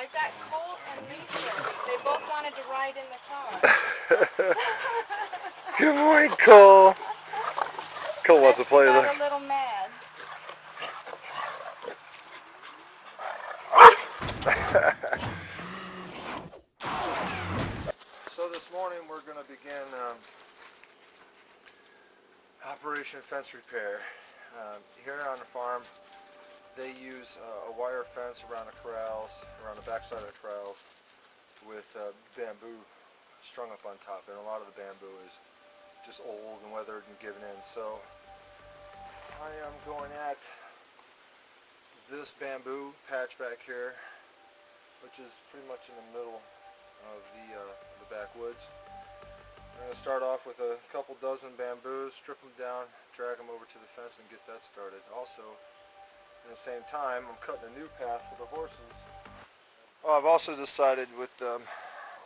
I got Colt and Lisa. They both wanted to ride in the car. Good morning, Cole. Cole wants to play with her. Got a little mad. So this morning we're going to begin Operation Fence Repair. Here on the farm they use a wire fence around the corrals, around the backside of the corrals, with bamboo strung up on top, and a lot of the bamboo is just old and weathered and given in. So I am going at this bamboo patch back here, which is pretty much in the middle of the backwoods. I'm going to start off with a couple dozen bamboos, strip them down, drag them over to the fence and get that started. Also, at the same time, I'm cutting a new path for the horses. Oh, I've also decided with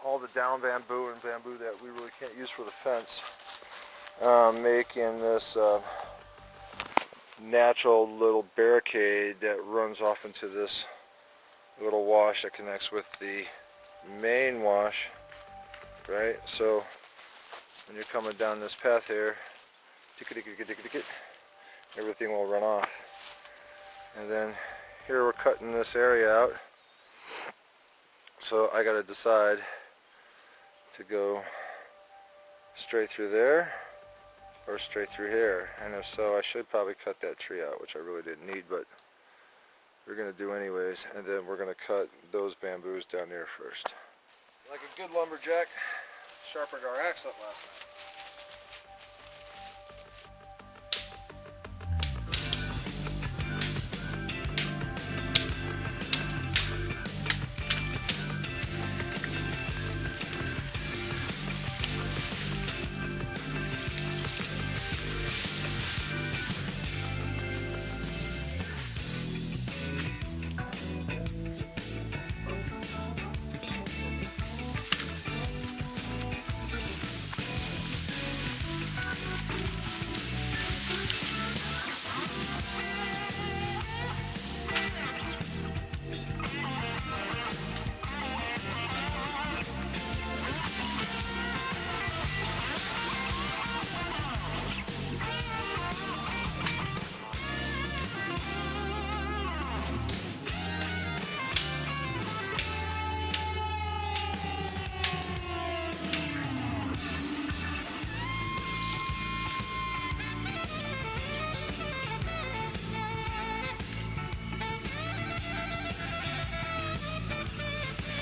all the down bamboo and bamboo that we really can't use for the fence, making this natural little barricade that runs off into this little wash that connects with the main wash, right? So when you're coming down this path here, everything will run off. And then here we're cutting this area out, so I got to decide to go straight through there or straight through here. And if so, I should probably cut that tree out, which I really didn't need, but we're going to do anyways. And then we're going to cut those bamboos down there first. Like a good lumberjack, sharpened our axe up last night.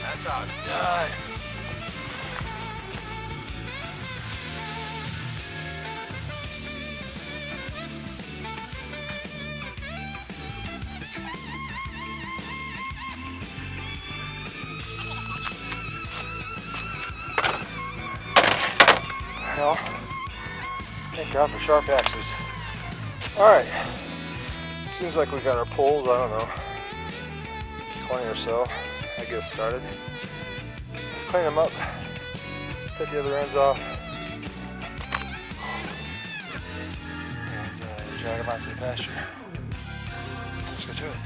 That's how it's done. Well, thank God for sharp axes. Alright, seems like we got our poles, I don't know, 20 or so. I get started. Clean them up, take the other ends off, and drag them out to the pasture. Let's go to it.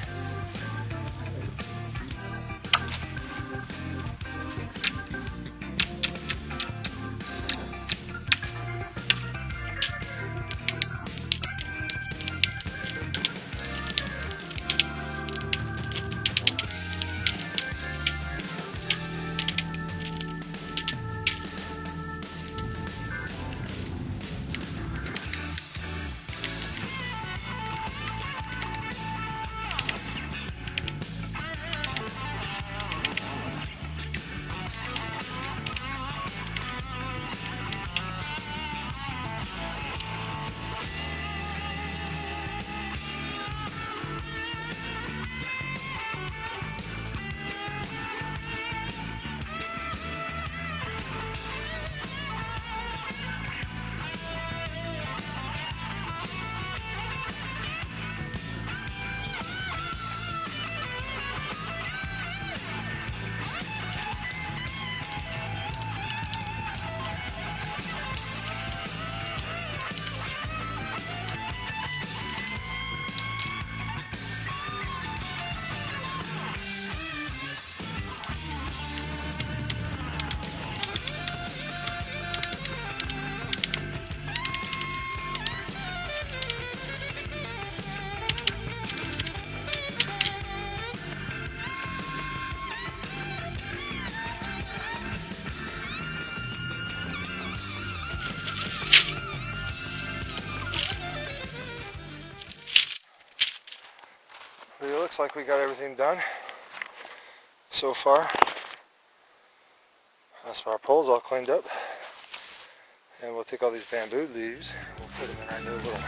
looks like we got everything done so far. That's our poles all cleaned up. And we'll take all these bamboo leaves and we'll put them in our new little...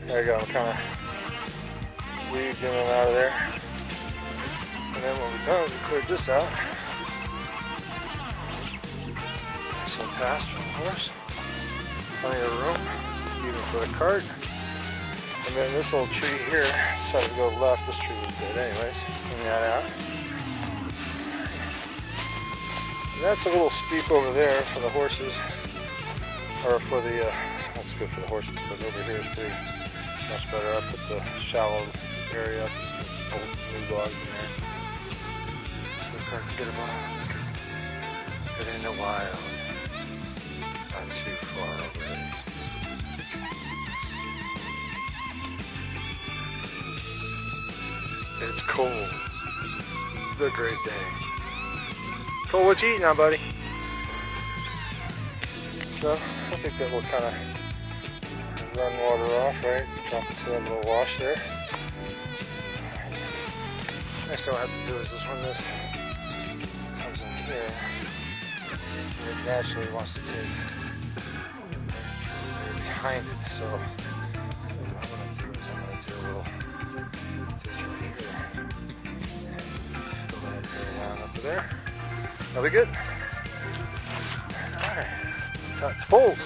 There you go, kind of weaved in and out of there. And then when we're done, we cleared this out. Nice little pass for the horse. Plenty of room, even for the cart. And then this little tree here decided to go left. This tree was dead anyways. Clean that out. And that's a little steep over there for the horses. Or for the, that's good for the horses, but over here is pretty much better. I put the shallow area, some old new logs in there. So the cart can get them on. Get in the wild. Not too far away. It's cold. It's a great day. Cole, what you eating now, buddy? So, I think that will kind of run water off, right? Drop into that little wash there. Next thing I'll have to do is this when this comes in here, it naturally wants to take behind it. So, what I'm going to do is I'm going to do a little ditch right here. Fill that area down up to there. That'll be good. Alright. Touch poles.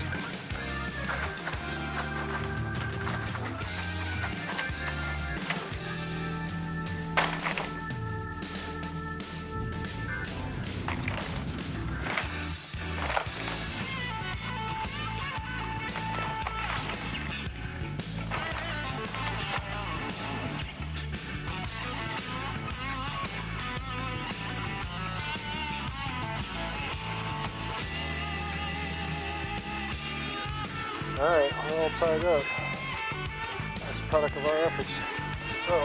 Alright, we're all tied up. That's a product of our efforts. So,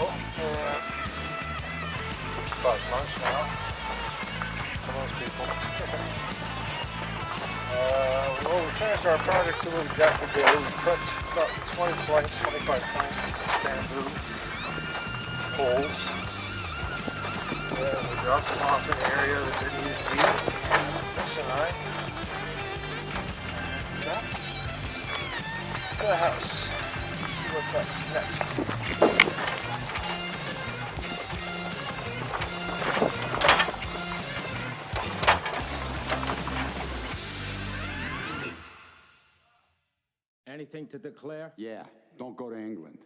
it's about lunch now for most people. Well, we finished our project to what we got today. We cut about 20 planks, 25 planks of bamboo poles. And we dropped them off in the area that didn't need to be. This and I. To the house. See what's up next. Anything to declare? Yeah, don't go to England.